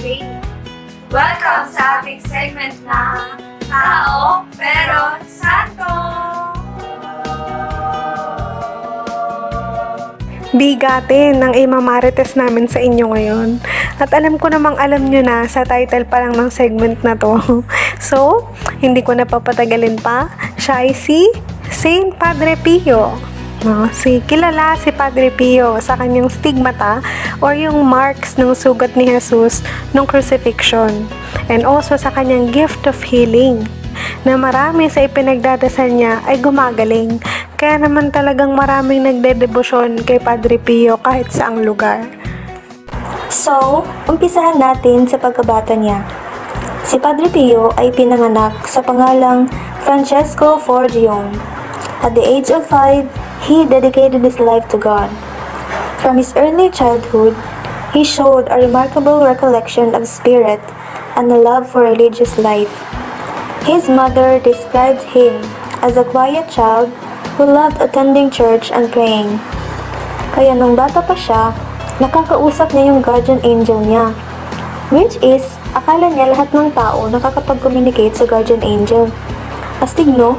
Padre. Welcome sa ating segment na Tao Pero Santo! Bigatin ng imamarites namin sa inyo ngayon. At alam ko namang alam nyo na sa title pa lang ng segment na to. So, hindi ko na papatagalin pa. Siya ay si Saint Padre Pio. Kilala si Padre Pio sa kanyang stigmata or yung marks ng sugat ni Jesus nung crucifixion. And also sa kanyang gift of healing na marami sa ipinagdadasal niya ay gumagaling. Kaya naman talagang maraming nagdedebosyon kay Padre Pio kahit saang lugar. So, umpisahan natin sa pagkabata niya. Si Padre Pio ay pinanganak sa pangalang Francesco Forgione. At the age of 5, he dedicated his life to God. From his early childhood, he showed a remarkable recollection of spirit and a love for religious life. His mother described him as a quiet child who loved attending church and praying. Kaya nung bata pa siya, nakakausap niya yung guardian angel niya. Which is, akala niya lahat ng tao nakakapag-communicate sa guardian angel. Astig no?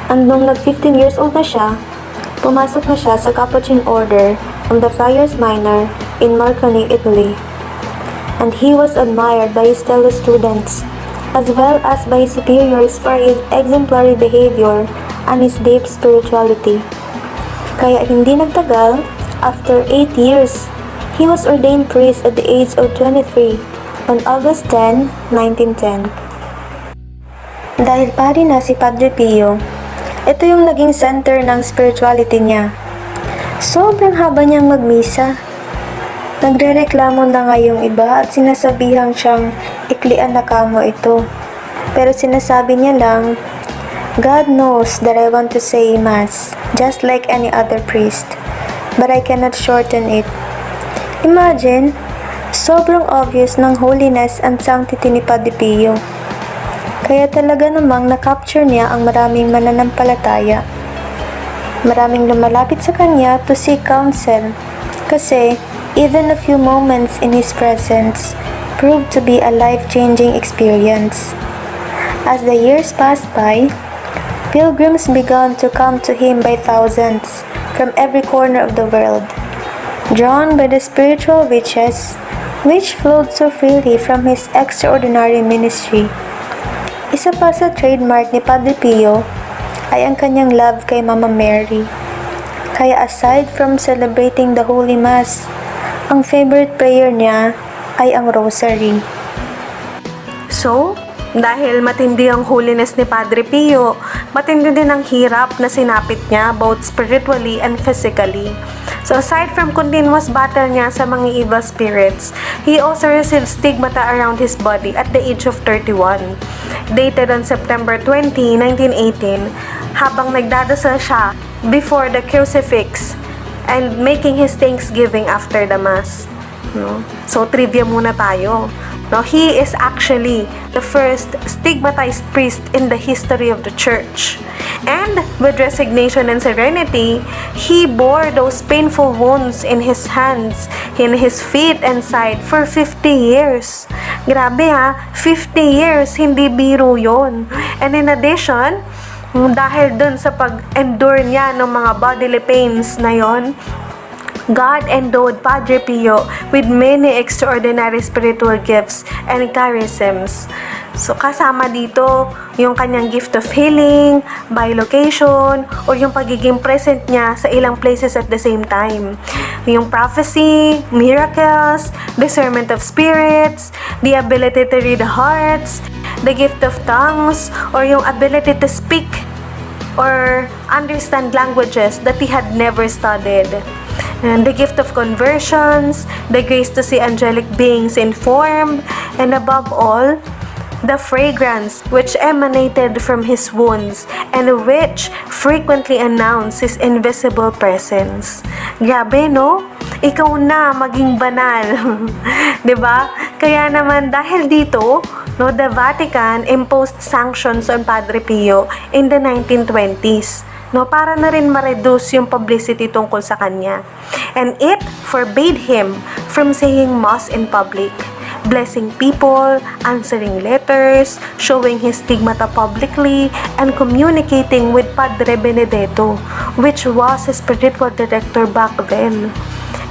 And nung nag-15 years old na siya, pumasok na siya sa Capuchin Order of the Friars Minor in Marconi, Italy. And he was admired by his fellow students, as well as by his superiors for his exemplary behavior and his deep spirituality. Kaya hindi nagtagal, after 8 years, he was ordained priest at the age of 23 on August 10, 1910. Dahil pari na si Padre Pio, ito yung naging center ng spirituality niya. Sobrang haba niyang magmisa. Nagrereklamo na nga yung iba at sinasabihang siyang iklian na kamo ito. Pero sinasabi niya lang, God knows that I want to say Mass, just like any other priest, but I cannot shorten it. Imagine, sobrang obvious ng holiness and sanctity ni Padre Pio. Kaya talaga namang na-capture niya ang maraming mananampalataya. Maraming lumalapit sa kanya to seek counsel kasi even a few moments in his presence proved to be a life-changing experience. As the years passed by, pilgrims began to come to him by thousands from every corner of the world, drawn by the spiritual riches which flowed so freely from his extraordinary ministry. Isa pa sa trademark ni Padre Pio ay ang kanyang love kay Mama Mary. Kaya aside from celebrating the Holy Mass, ang favorite prayer niya ay ang Rosary. So, dahil matindi ang holiness ni Padre Pio, matindi din ang hirap na sinapit niya both spiritually and physically. So aside from continuous battle niya sa mga evil spirits, he also received stigmata around his body at the age of 31. Dated on September 20, 1918, habang nagdadasal siya before the crucifix and making his thanksgiving after the Mass. No? So trivia muna tayo. No, he is actually the first stigmatized priest in the history of the church. And with resignation and serenity, he bore those painful wounds in his hands, in his feet and side for 50 years. Grabe ha, 50 years, hindi biro yon. And in addition, dahil dun sa pag-endure niya ng mga bodily pains na yon, God endowed Padre Pio with many extraordinary spiritual gifts and charisms. So, kasama dito yung kanyang gift of healing, bilocation, or yung pagiging present niya sa ilang places at the same time. Yung prophecy, miracles, discernment of spirits, the ability to read hearts, the gift of tongues, or yung ability to speak or understand languages that he had never studied. And the gift of conversions, the grace to see angelic beings in form, and above all, the fragrance which emanated from his wounds and which frequently announced his invisible presence. Grabe, no? Ikaw na maging banal. 'Di ba? Kaya naman dahil dito, no, the Vatican imposed sanctions on Padre Pio in the 1920s. No, para na rin ma-reduce yung publicity tungkol sa kanya. And it forbade him from saying Mass in public. blessing people, answering letters, showing his stigmata publicly, and communicating with Padre Benedetto, which was his spiritual director back then.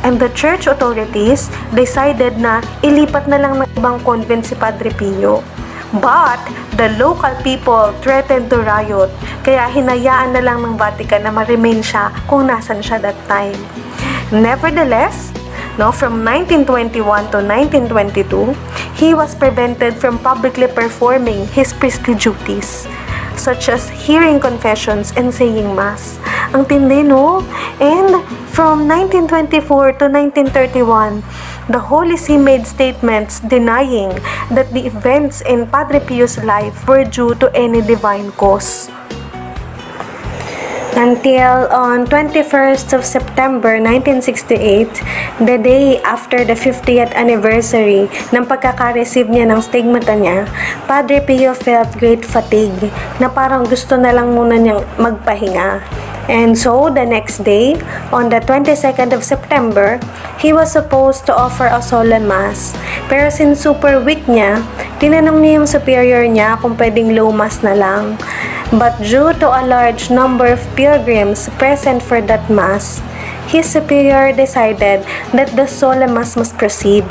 And the church authorities decided na ilipat na lang ng ibang convent si Padre Pio. But, the local people threatened to riot, kaya hinayaan na lang ng Vatican na ma-remain siya kung nasan siya that time. Nevertheless, from 1921 to 1922, he was prevented from publicly performing his priestly duties, such as hearing confessions and saying Mass. Ang tindi, no? And from 1924 to 1931, the Holy See made statements denying that the events in Padre Pio's life were due to any divine cause. Until on 21st of September 1968, the day after the 50th anniversary ng pagkaka-receive niya ng stigmata niya, Padre Pio felt great fatigue na parang gusto na lang muna niyang magpahinga. And so, the next day, on the 22nd of September, he was supposed to offer a solemn mass. Pero since super weak niya, tinanong niya yung superior niya kung pwedeng low mass na lang. But due to a large number of pilgrims present for that mass, his superior decided that the solemn mass must proceed.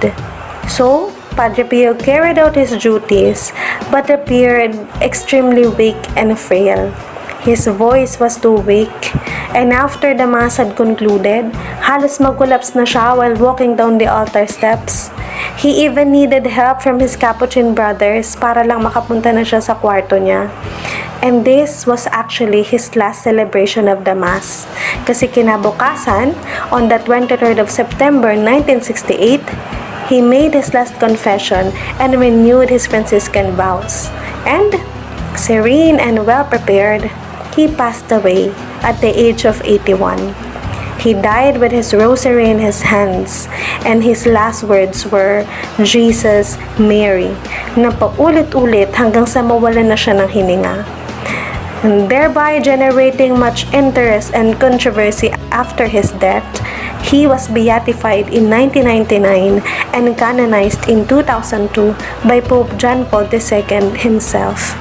So, Padre Pio carried out his duties, but appeared extremely weak and frail. His voice was too weak, and after the mass had concluded, halos mag-collapse na siya while walking down the altar steps. He even needed help from his Capuchin brothers para lang makapunta na siya sa kwarto niya. And this was actually his last celebration of the Mass. Kasi kinabukasan, on the 23rd of September 1968, he made his last confession and renewed his Franciscan vows. And, serene and well-prepared, he passed away at the age of 81. He died with his rosary in his hands, and his last words were, Jesus, Mary, na paulit-ulit hanggang sa mawalan na siya ng hininga, and thereby generating much interest and controversy after his death. He was beatified in 1999 and canonized in 2002 by Pope John Paul II himself.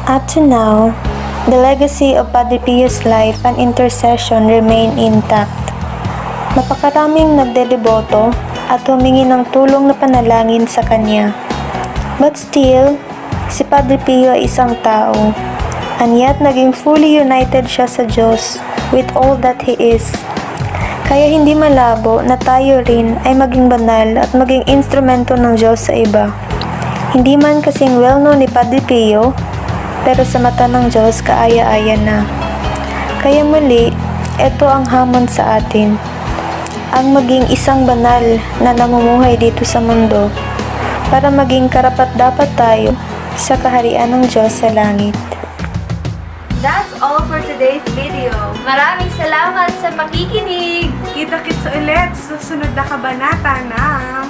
Up to now, the legacy of Padre Pio's life and intercession remain intact. Napakaraming nagdedeboto at humingi ng tulong na panalangin sa kanya. But still, si Padre Pio ay isang tao, and yet naging fully united siya sa Diyos with all that he is. Kaya hindi malabo na tayo rin ay maging banal at maging instrumento ng Diyos sa iba. Hindi man kasing well-known ni Padre Pio, pero sa mata ng Diyos kaaya-aya na. Kaya muli, ito ang hamon sa atin. Ang maging isang banal na namumuhay dito sa mundo para maging karapat-dapat tayo sa kaharian ng Diyos sa langit. That's all for today's video. Maraming salamat sa pakikinig. Kita-kits ulit sa susunod na kabanata ng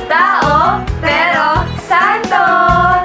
Tao, pero Santo!